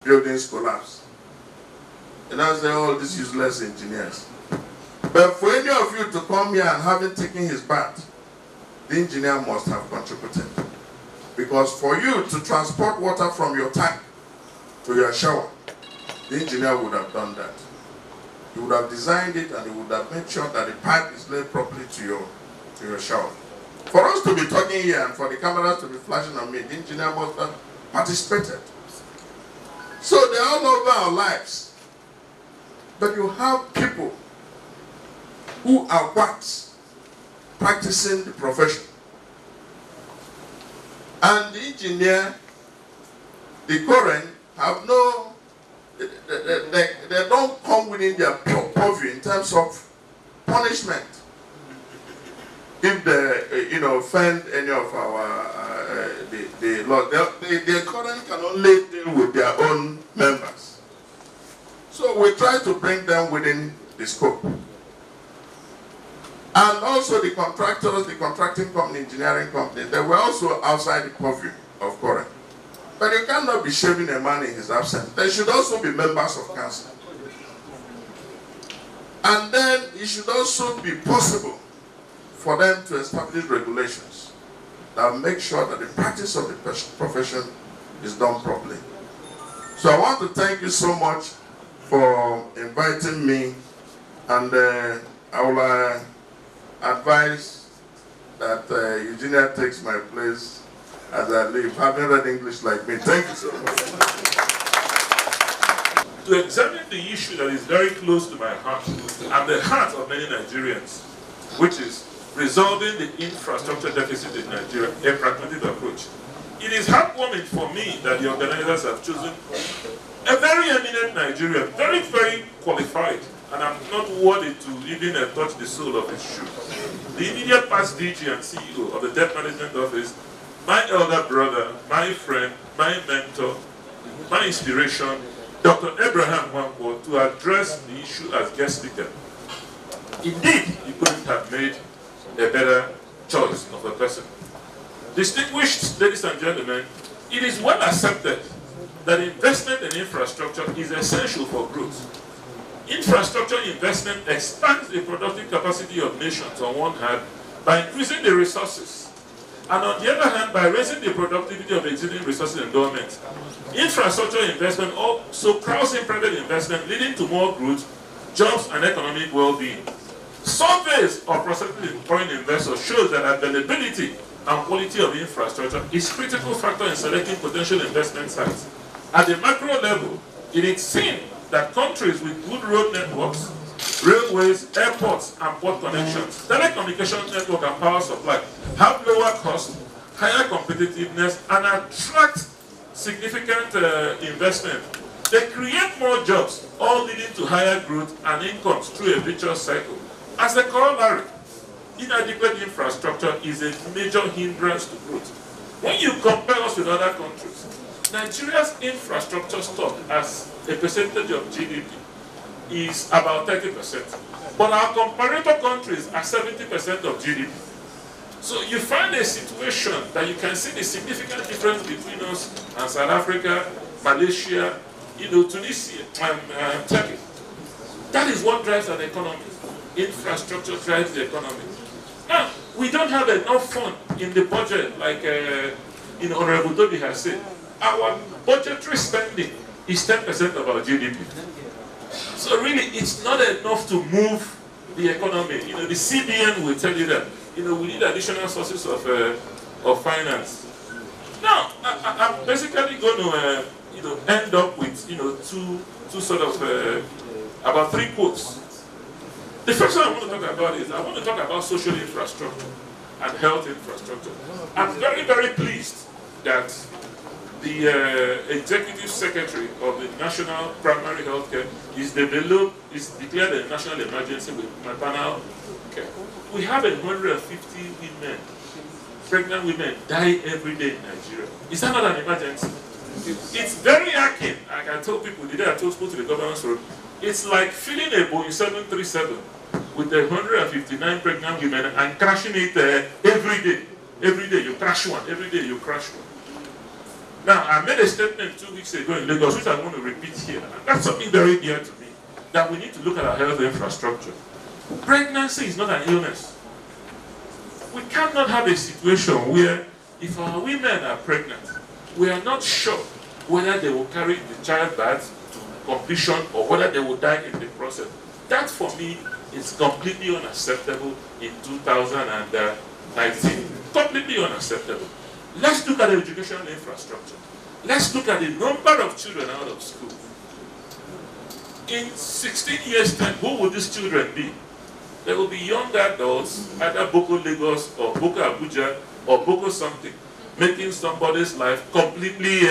buildings collapse. And I say, all these useless engineers. But for any of you to come here and having taken his bath, the engineer must have contributed. Because for you to transport water from your tank to your shower, the engineer would have done that. He would have designed it and he would have made sure that the pipe is laid properly to your shower. For us to be talking here and for the cameras to be flashing on me, the engineer must have participated. So they're all over our lives. But you have people who are quacks practicing the profession. And the engineer, the current, have no, they don't come within their purview in terms of punishment. If they, offend any of our, the law, the current can only deal with their own members. So we try to bring them within the scope. And also the contractors, the contracting company, engineering company, they were also outside the purview of current. But you cannot be shaving a man in his absence. They should also be members of council. And then it should also be possible for them to establish regulations that make sure that the practice of the profession is done properly. So I want to thank you so much for inviting me, and I will advise that Eugenia takes my place as I leave, having read English like me. Thank you so much. To examine the issue that is very close to my heart and the heart of many Nigerians, which is resolving the infrastructure deficit in Nigeria, a pragmatic approach. It is heartwarming for me that the organizers have chosen a very eminent Nigerian, very, very qualified, and I'm not worthy to even touch the sole of his shoe. The immediate past DG and CEO of the Debt Management Office, my elder brother, my friend, my mentor, my inspiration, Dr. Abraham Wangwo, to address the issue as guest speaker. Indeed, he couldn't have made a better choice of a person. Distinguished ladies and gentlemen, it is well accepted that investment in infrastructure is essential for growth. Infrastructure investment expands the productive capacity of nations on one hand by increasing the resources, and on the other hand by raising the productivity of existing resources endowments. Infrastructure investment also crowds in private investment, leading to more growth, jobs, and economic well-being. Surveys of prospective foreign investors show that availability and quality of infrastructure is a critical factor in selecting potential investment sites. At the macro level, it is seen that countries with good road networks, railways, airports, and port connections, telecommunication network and power supply have lower cost, higher competitiveness, and attract significant investment. They create more jobs, all leading to higher growth and incomes through a virtuous cycle. As a corollary, inadequate infrastructure is a major hindrance to growth. When you compare us with other countries, Nigeria's infrastructure stock as a percentage of GDP is about 30%. But our comparator countries are 70% of GDP. So you find a situation that you can see the significant difference between us and South Africa, Malaysia, Tunisia, and Turkey. That is what drives an economy. Infrastructure drives the economy. Now, we don't have enough fund in the budget, like Honorable Toby has said. Our budgetary spending is 10% of our GDP. So really, it's not enough to move the economy. The CBN will tell you that. We need additional sources of finance. Now, I'm basically going to end up with two sort of about three quotes. The first one I want to talk about is I want to talk about social infrastructure and health infrastructure. I'm very, very pleased that the Executive Secretary of the National Primary Health Care is declared a national emergency with maternal care. We have 150 women, pregnant women, die every day in Nigeria. Is that not an emergency? It's very arcane. Like I told people the day I spoke to the governor's room, it's like filling a Boeing 737 with 159 pregnant women and crashing it every day. Every day you crash one, every day you crash one. Now, I made a statement 2 weeks ago in Lagos, which I want to repeat here. And that's something very dear to me, that we need to look at our health infrastructure. Pregnancy is not an illness. We cannot have a situation where if our women are pregnant, we are not sure whether they will carry the childbirth to completion or whether they will die in the process. That, for me, is completely unacceptable in 2019. Completely unacceptable. Let's look at the educational infrastructure. Let's look at the number of children out of school. In 16 years' time, who will these children be? They will be young adults, either Boko Lagos or Boko Abuja or Boko something, making somebody's life completely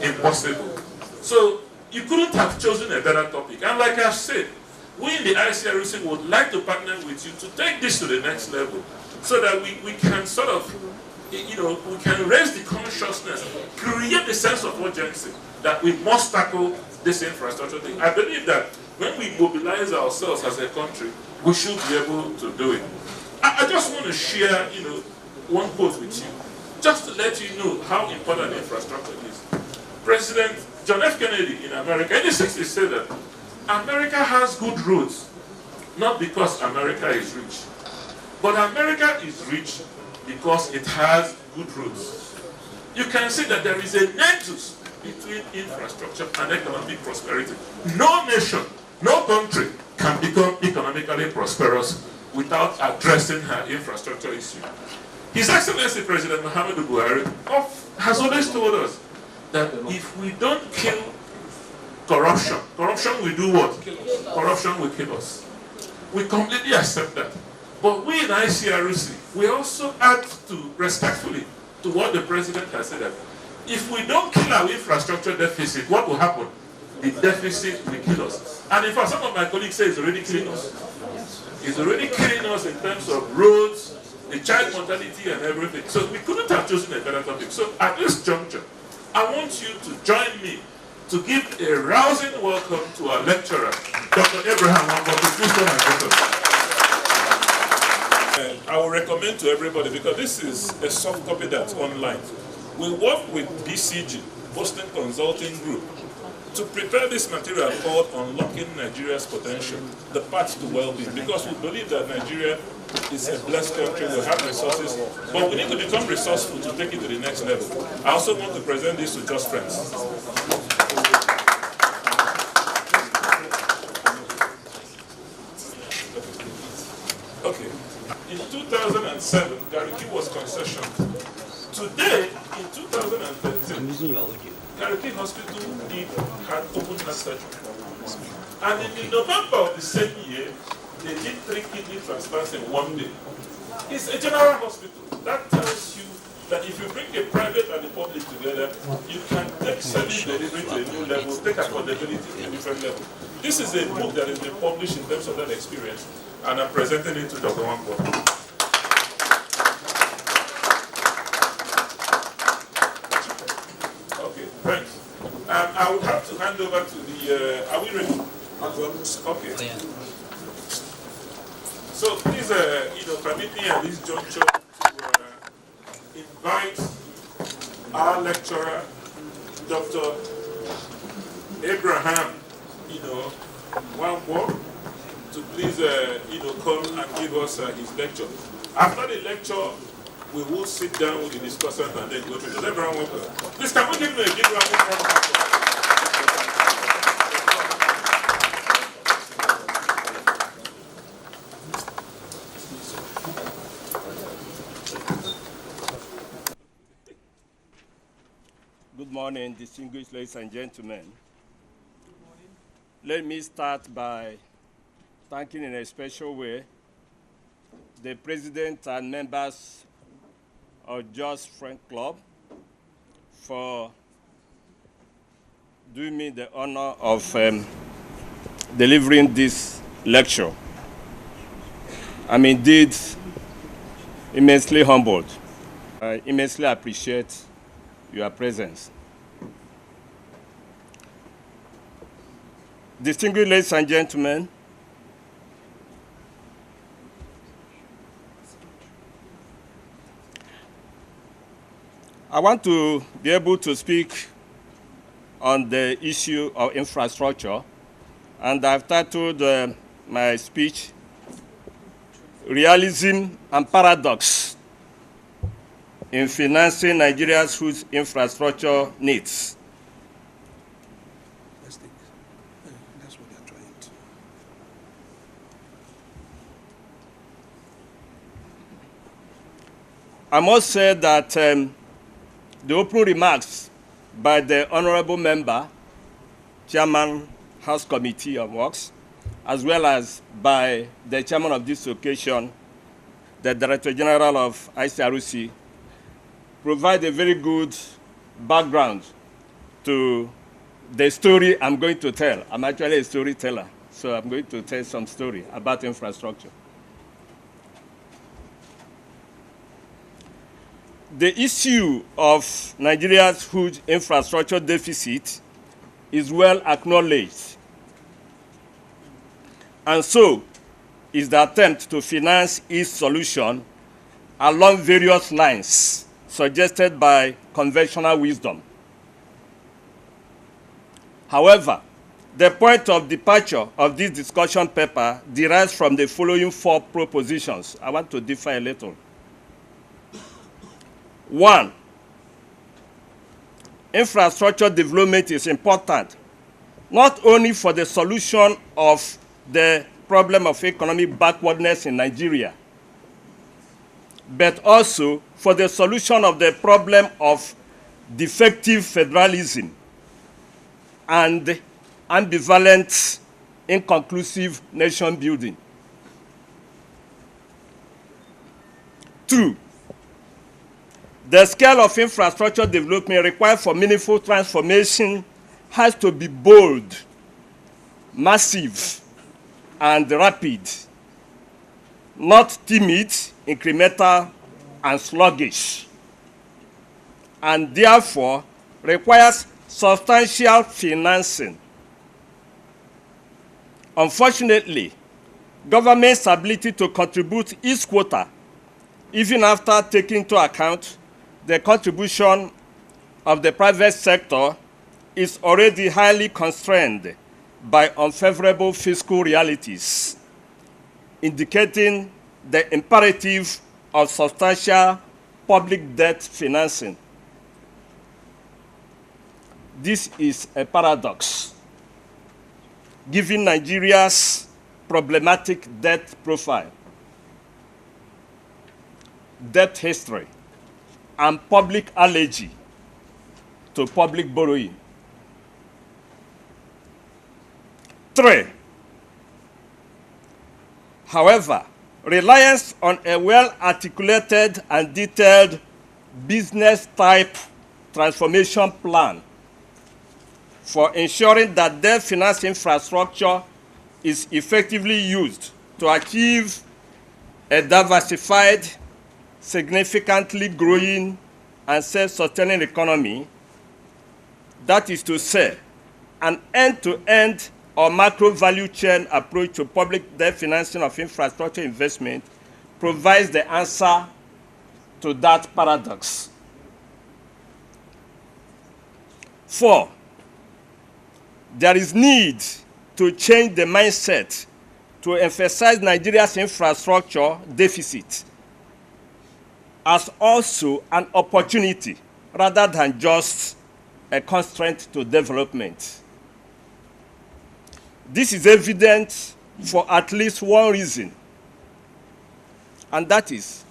impossible. So you couldn't have chosen a better topic. And like I've said, we in the ICRC would like to partner with you to take this to the next level so that we can sort of, we can raise the consciousness, create the sense of urgency that we must tackle this infrastructure thing. I believe that when we mobilize ourselves as a country, we should be able to do it. I just want to share, one quote with you, just to let you know how important infrastructure is. President John F. Kennedy in America, in the 60s, said that America has good roads, not because America is rich, but America is rich because it has good roads. You can see that there is a nexus between infrastructure and economic prosperity. No nation, no country can become economically prosperous without addressing her infrastructure issue. His Excellency President Muhammadu Buhari has always told us that if we don't kill corruption, corruption will do what? Corruption will kill us. We completely accept that. But we in ICRC, we also add to, respectfully, to what the President has said, that if we don't kill our infrastructure deficit, what will happen? The deficit will kill us. And in fact, some of my colleagues say it's already killing us. It's already killing us in terms of roads, the child mortality and everything. So we couldn't have chosen a better topic. So at this juncture, I want you to join me to give a rousing welcome to our lecturer, Dr. Abraham Wangboku. Please come and get us. I will recommend to everybody, because this is a soft copy that's online. We work with BCG, Boston Consulting Group, to prepare this material called Unlocking Nigeria's Potential, the Path to Well-Being, because we believe that Nigeria is a blessed country, we have resources, but we need to become resourceful to take it to the next level. I also want to present this to JustFriends. Okay. In 2007, Gariki was concessioned. Today, in 2013, Gariki Hospital had open heart surgery. And in November of the same year, they did 3 kidney transplants in 1 day. It's a general hospital. That tells you that if you bring a private and a public together, you can take service delivery to a new level, take affordability to a different level. This is a book that has been published in terms of that experience, and I'm presenting it to Dr. Wangboku. Okay, thanks. I would have to hand over to the, are we ready? Okay. So please, permit me at this juncture to invite our lecturer, Dr. Abraham, Wangboku, to please, come and give us his lecture. After the lecture, we will sit down with the discussant and then go to the Abraham Wangboku. Please, can we give him a big round of applause? Good morning, distinguished ladies and gentlemen. Let me start by thanking in a special way the president and members of JustFriends Club for doing me the honor of delivering this lecture. I'm indeed immensely humbled. I immensely appreciate your presence. Distinguished ladies and gentlemen, I want to be able to speak on the issue of infrastructure, and I've titled my speech, Realism and Paradox in Financing Nigeria's Huge Infrastructure Needs. That's what they're trying to. I must say that the opening remarks by the honorable member, Chairman, House Committee of Works, as well as by the chairman of this occasion, the Director General of ICRC, provide a very good background to the story I'm going to tell. I'm actually a storyteller, so I'm going to tell some story about infrastructure. The issue of Nigeria's huge infrastructure deficit is well acknowledged, and so is the attempt to finance its solution along various lines suggested by conventional wisdom. However, the point of departure of this discussion paper derives from the following 4 propositions. I want to differ a little. 1, infrastructure development is important, not only for the solution of the problem of economic backwardness in Nigeria, but also for the solution of the problem of defective federalism and ambivalent, inconclusive nation building. 2, the scale of infrastructure development required for meaningful transformation has to be bold, massive, and rapid, not timid, incremental, and sluggish, and therefore requires substantial financing. Unfortunately, government's ability to contribute its quota, even after taking into account the contribution of the private sector, is already highly constrained by unfavorable fiscal realities, indicating the imperative of substantial public debt financing. This is a paradox, given Nigeria's problematic debt profile, debt history, and public allergy to public borrowing. 3, however, reliance on a well-articulated and detailed business-type transformation plan for ensuring that debt finance infrastructure is effectively used to achieve a diversified, significantly growing, and self-sustaining economy, that is to say, an end-to-end or macro value chain approach to public debt financing of infrastructure investment, provides the answer to that paradox. 4, there is need to change the mindset to emphasize Nigeria's infrastructure deficit as also an opportunity rather than just a constraint to development. This is evident for at least one reason, and that is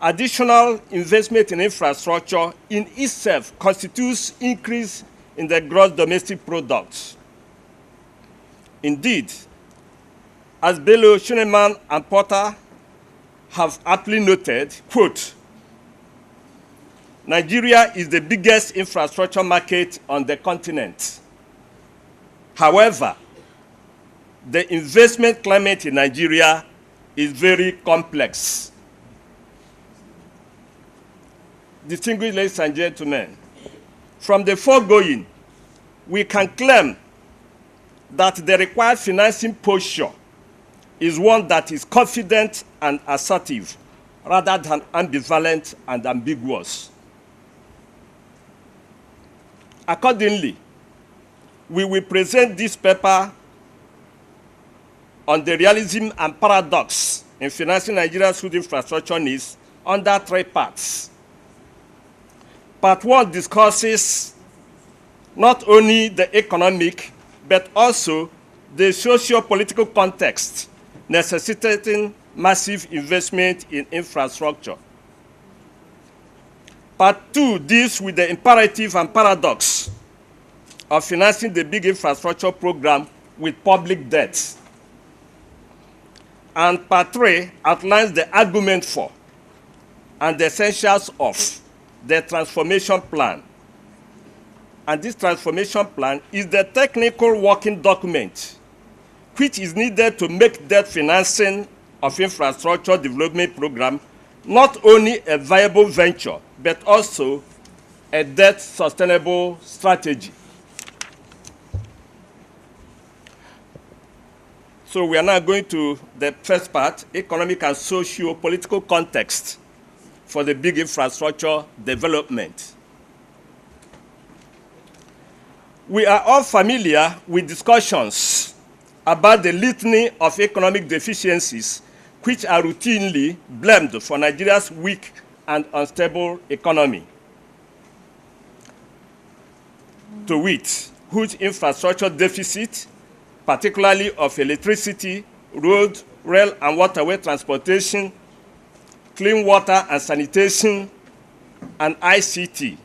additional investment in infrastructure in itself constitutes increase in the gross domestic product. Indeed, as Bello, Schuneman, and Porter have aptly noted, quote, Nigeria is the biggest infrastructure market on the continent. However, the investment climate in Nigeria is very complex. Distinguished ladies and gentlemen, from the foregoing, we can claim that the required financing posture is one that is confident and assertive rather than ambivalent and ambiguous. Accordingly, we will present this paper on the realism and paradox in financing Nigeria's food infrastructure needs under 3 parts. Part 1 discusses not only the economic, but also the socio-political context necessitating massive investment in infrastructure. Part 2 deals with the imperative and paradox of financing the big infrastructure program with public debt. And Part 3 outlines the argument for and the essentials of the transformation plan. And this transformation plan is the technical working document which is needed to make debt financing of infrastructure development program not only a viable venture, but also a debt sustainable strategy. So we are now going to the first part, economic and socio-political context for the big infrastructure development. We are all familiar with discussions about the litany of economic deficiencies which are routinely blamed for Nigeria's weak and unstable economy. To wit, huge infrastructure deficit, particularly of electricity, road, rail, and waterway transportation, clean water and sanitation, and ICT,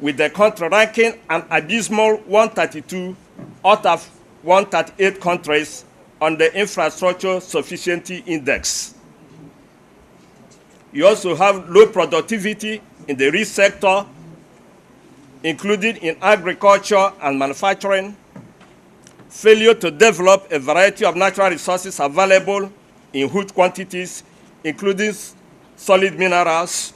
with the country ranking an abysmal 132 out of 138 countries on the Infrastructure Sufficiency Index. You also have low productivity in the rich sector, including in agriculture and manufacturing, failure to develop a variety of natural resources available in huge quantities, including solid minerals,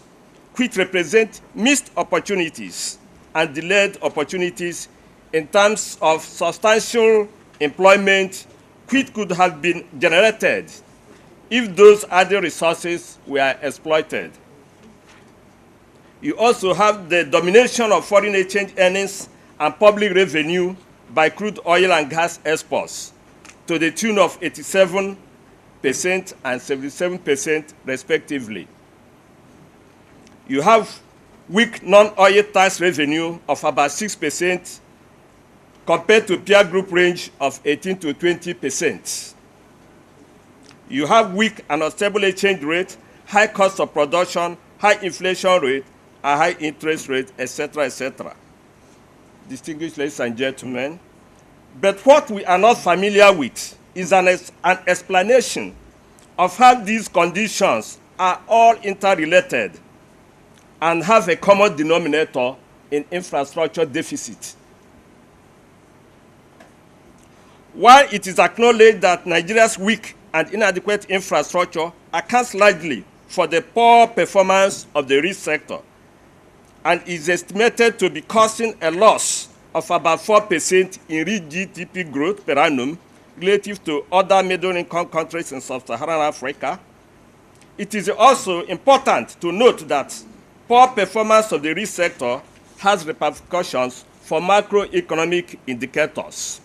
which represent missed opportunities and delayed opportunities in terms of substantial employment which could have been generated if those other resources were exploited. You also have the domination of foreign exchange earnings and public revenue by crude oil and gas exports to the tune of 87% and 77% respectively. You have weak non-oil tax revenue of about 6% compared to peer group range of 18 to 20%. You have weak and unstable exchange rate, high cost of production, high inflation rate, and high interest rate, etc., etc. Distinguished ladies and gentlemen, but what we are not familiar with is an explanation of how these conditions are all interrelated and have a common denominator in infrastructure deficit. While it is acknowledged that Nigeria's weak and inadequate infrastructure accounts largely for the poor performance of the rich sector and is estimated to be causing a loss of about 4% in real GDP growth per annum relative to other middle-income countries in sub-Saharan Africa, it is also important to note that poor performance of the rich sector has repercussions for macroeconomic indicators.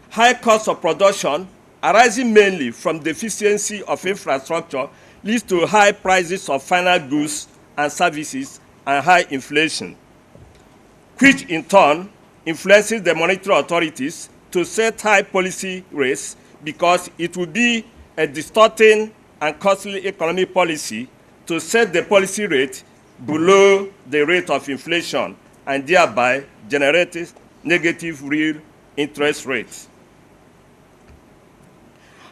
High cost of production arising mainly from deficiency of infrastructure leads to high prices of final goods and services and high inflation, which in turn influences the monetary authorities to set high policy rates because it would be a distorting and costly economic policy to set the policy rate below the rate of inflation and thereby generate negative real interest rates.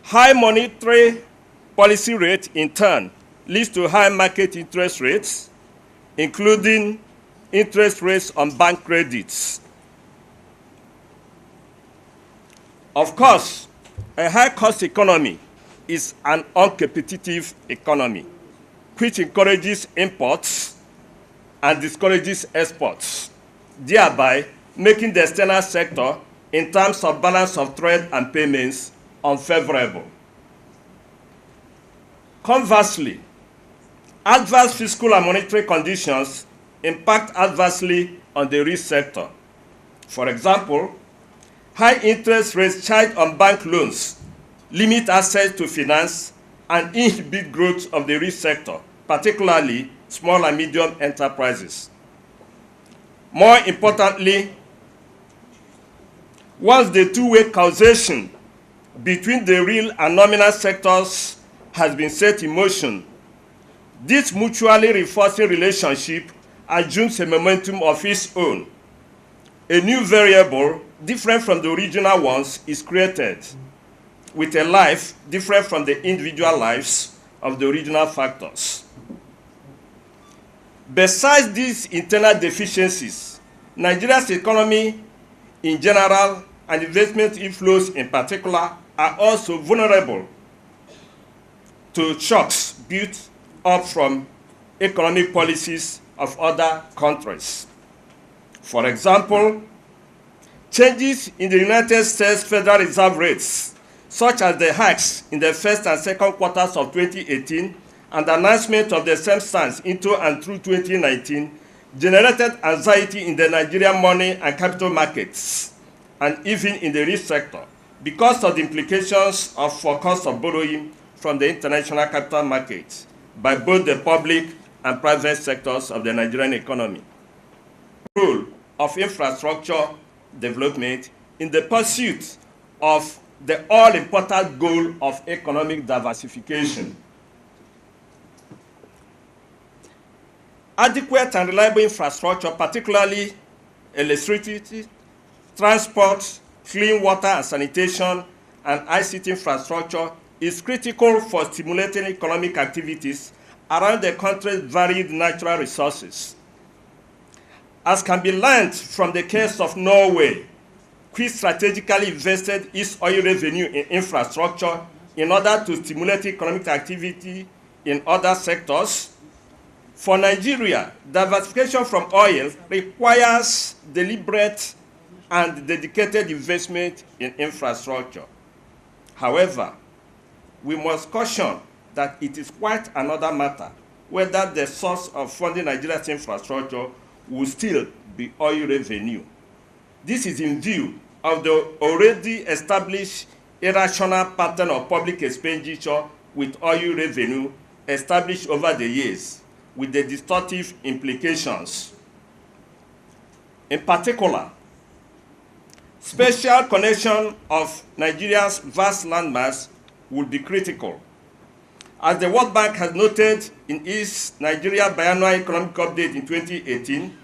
High monetary policy rate in turn leads to high market interest rates, including interest rates on bank credits. Of course, a high-cost economy is an uncompetitive economy, which encourages imports and discourages exports, thereby making the external sector, in terms of balance of trade and payments, unfavorable. Conversely, adverse fiscal and monetary conditions impact adversely on the real sector. For example, high interest rates charged on bank loans limit access to finance and inhibit growth of the real sector, particularly small and medium enterprises. More importantly, once the two-way causation between the real and nominal sectors has been set in motion, this mutually reinforcing relationship assumes a momentum of its own. A new variable, different from the original ones, is created, with a life different from the individual lives of the original factors. Besides these internal deficiencies, Nigeria's economy in general and investment inflows in particular are also vulnerable to shocks built up from economic policies of other countries. For example, changes in the United States Federal Reserve rates, such as the hikes in the first and second quarters of 2018 and the announcement of the same stance into and through 2019, generated anxiety in the Nigerian money and capital markets, and even in the real sector, because of the implications for cost of borrowing from the international capital markets by both the public and private sectors of the Nigerian economy. The role of infrastructure development in the pursuit of the all-important goal of economic diversification. Adequate and reliable infrastructure, particularly electricity, transport, clean water and sanitation, and ICT infrastructure, is critical for stimulating economic activities around the country's varied natural resources. As can be learned from the case of Norway, which strategically invested its oil revenue in infrastructure in order to stimulate economic activity in other sectors, for Nigeria, diversification from oil requires deliberate and dedicated investment in infrastructure. However, we must caution that it is quite another matter whether the source of funding Nigeria's infrastructure will still be oil revenue. This is in view of the already established irrational pattern of public expenditure with oil revenue established over the years, with the distortive implications. In particular, spatial connection of Nigeria's vast landmass will be critical. As the World Bank has noted in its Nigeria Biannual Economic Update in 2018,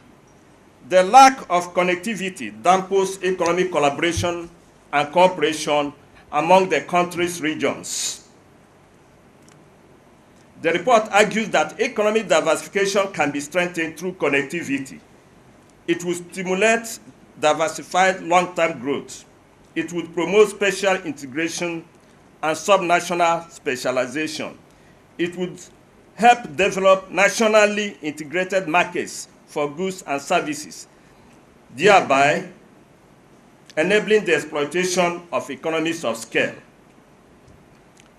the lack of connectivity dampens economic collaboration and cooperation among the country's regions. The report argues that economic diversification can be strengthened through connectivity. It will stimulate diversified long-term growth. It would promote spatial integration and subnational specialization. It would help develop nationally integrated markets for goods and services, thereby enabling the exploitation of economies of scale.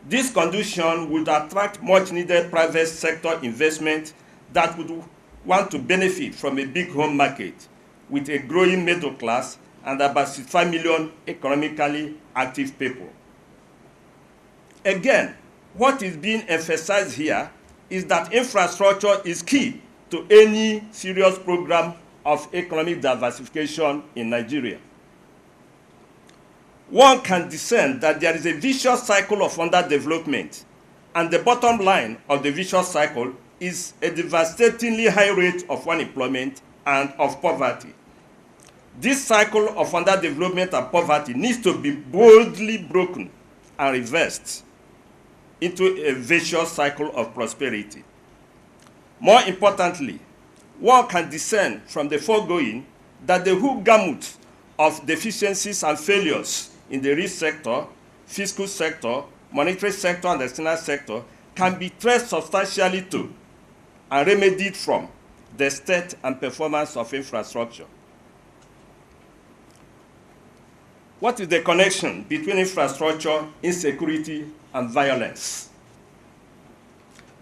This condition would attract much-needed private sector investment that would want to benefit from a big home market with a growing middle class and about 65 million economically active people. Again, what is being emphasized here is that infrastructure is key to any serious program of economic diversification in Nigeria. One can discern that there is a vicious cycle of underdevelopment, and the bottom line of the vicious cycle is a devastatingly high rate of unemployment and of poverty. This cycle of underdevelopment and poverty needs to be boldly broken and reversed into a vicious cycle of prosperity. More importantly, one can discern from the foregoing that the whole gamut of deficiencies and failures in the real sector, fiscal sector, monetary sector, and external sector can be traced substantially to and remedied from the state and performance of infrastructure. What is the connection between infrastructure, insecurity, and violence?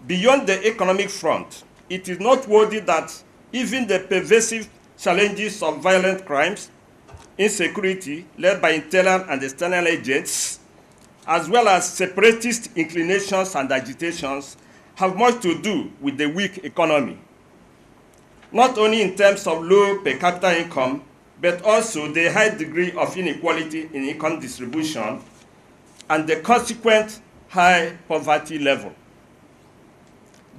Beyond the economic front, it is noteworthy that even the pervasive challenges of violent crimes, insecurity led by internal and external agents, as well as separatist inclinations and agitations, have much to do with the weak economy, not only in terms of low per capita income, but also the high degree of inequality in income distribution and the consequent high poverty level.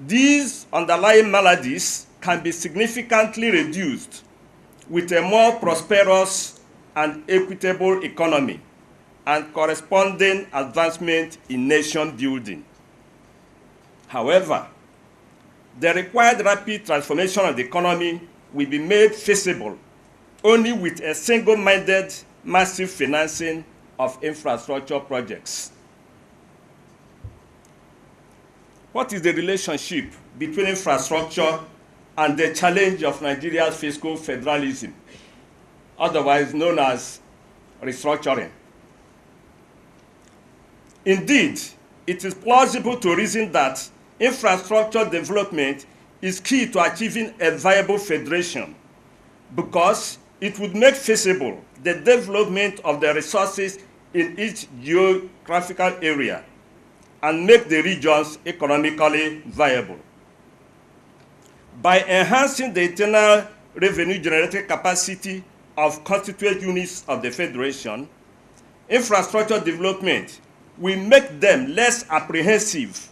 These underlying maladies can be significantly reduced with a more prosperous and equitable economy and corresponding advancement in nation building. However, the required rapid transformation of the economy will be made feasible only with a single-minded, massive financing of infrastructure projects. What is the relationship between infrastructure and the challenge of Nigeria's fiscal federalism, otherwise known as restructuring? Indeed, it is plausible to reason that infrastructure development is key to achieving a viable federation because it would make feasible the development of the resources in each geographical area and make the regions economically viable. By enhancing the internal revenue generating capacity of constituent units of the Federation, infrastructure development will make them less apprehensive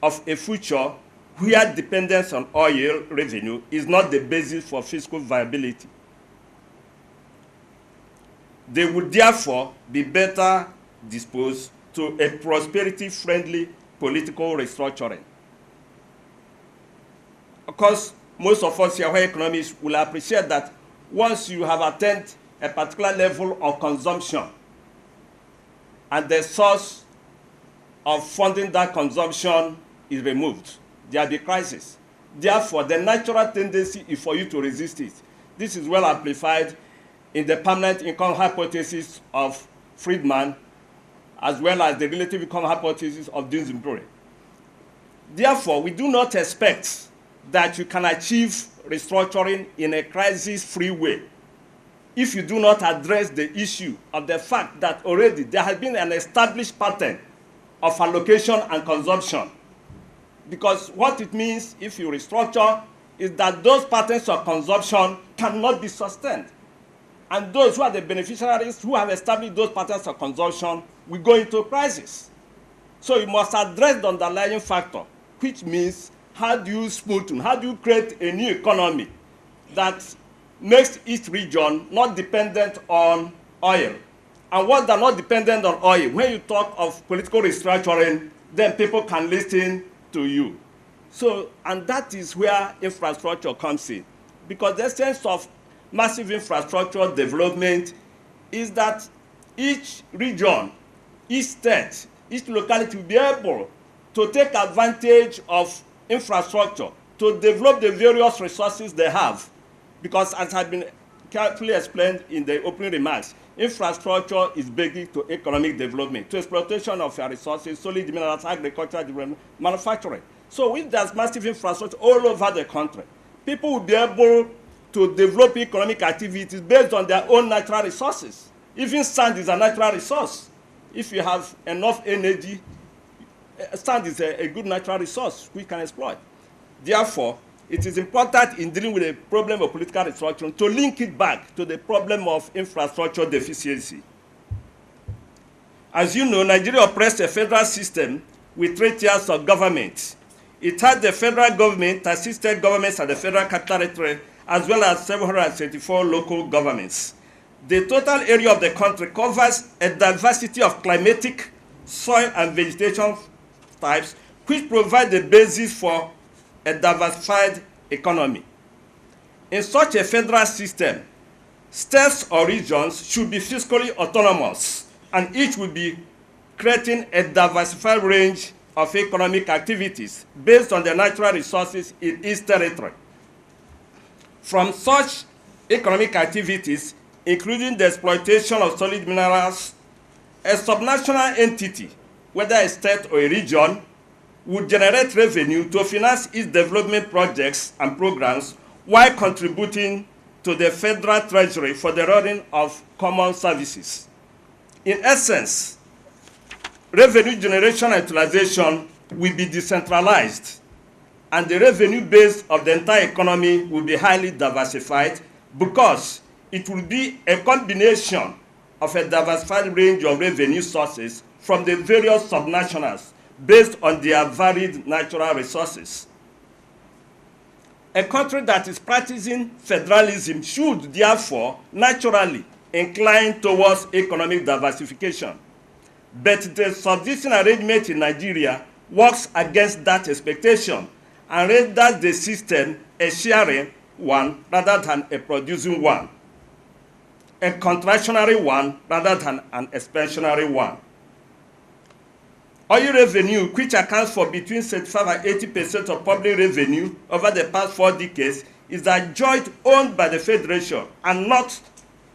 of a future where dependence on oil revenue is not the basis for fiscal viability. They would therefore be better disposed to a prosperity-friendly political restructuring. Of course, most of us here who are economists will appreciate that once you have attained a particular level of consumption and the source of funding that consumption is removed, there will be crisis. Therefore, the natural tendency is for you to resist it. This is well amplified in the permanent income hypothesis of Friedman, as well as the relative income hypothesis of Dunsbury. Therefore, we do not expect that you can achieve restructuring in a crisis-free way if you do not address the issue of the fact that already there has been an established pattern of allocation and consumption. Because what it means if you restructure is that those patterns of consumption cannot be sustained. And those who are the beneficiaries who have established those patterns of consumption will go into crisis. So you must address the underlying factor, which means how do you smoothen, how do you create a new economy that makes each region not dependent on oil? And once they're not dependent on oil, when you talk of political restructuring, then people can listen to you. So, and that is where infrastructure comes in. Because the essence of massive infrastructure development is that each region, each state, each locality will be able to take advantage of infrastructure to develop the various resources they have. Because as has been carefully explained in the opening remarks, infrastructure is basic to economic development, to exploitation of your resources, solid minerals, agriculture, development, manufacturing. So if there's massive infrastructure all over the country, people will be able to develop economic activities based on their own natural resources. Even sand is a natural resource. If you have enough energy, sand is a good natural resource we can exploit. Therefore, it is important in dealing with the problem of political restructuring to link it back to the problem of infrastructure deficiency. As you know, Nigeria operates a federal system with 3 tiers of government. It had the federal government, assisted governments at the federal capital territory, as well as 774 local governments. The total area of the country covers a diversity of climatic, soil, and vegetation types, which provide the basis for a diversified economy. In such a federal system, states or regions should be fiscally autonomous, and each will be creating a diversified range of economic activities based on the natural resources in each territory. From such economic activities, including the exploitation of solid minerals, a subnational entity, whether a state or a region, would generate revenue to finance its development projects and programs, while contributing to the federal treasury for the running of common services. In essence, revenue generation and utilization will be decentralized, and the revenue base of the entire economy will be highly diversified because it will be a combination of a diversified range of revenue sources from the various subnationals based on their varied natural resources. A country that is practicing federalism should therefore naturally incline towards economic diversification. But the subsisting arrangement in Nigeria works against that expectation and renders the system a sharing one rather than a producing one, a contractionary one rather than an expansionary one. Oil revenue, which accounts for between 75 and 80% of public revenue over the past 4 decades, is enjoyed owned by the Federation and not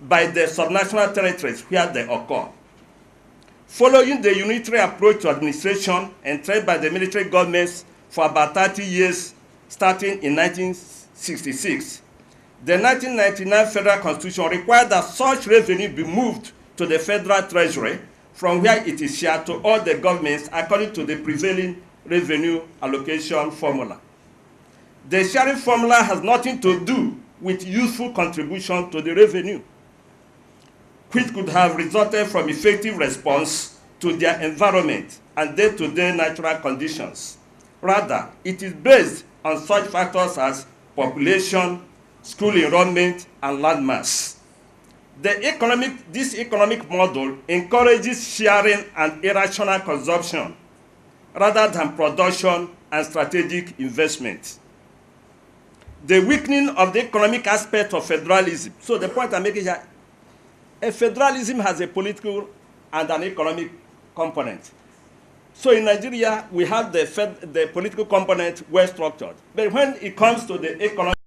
by the subnational territories where they occur. Following the unitary approach to administration entrenched by the military governments for about 30 years, starting in 1966, the 1999 Federal Constitution required that such revenue be moved to the Federal Treasury from where it is shared to all the governments according to the prevailing revenue allocation formula. The sharing formula has nothing to do with useful contribution to the revenue, which could have resulted from effective response to their environment and day-to-day natural conditions. Rather, it is based on such factors as population, school enrollment, and land mass. This economic model encourages sharing and irrational consumption rather than production and strategic investment. The weakening of the economic aspect of federalism. So the point I'm making here, a federalism has a political and an economic component. So in Nigeria, we have the political component well structured. But when it comes to the economic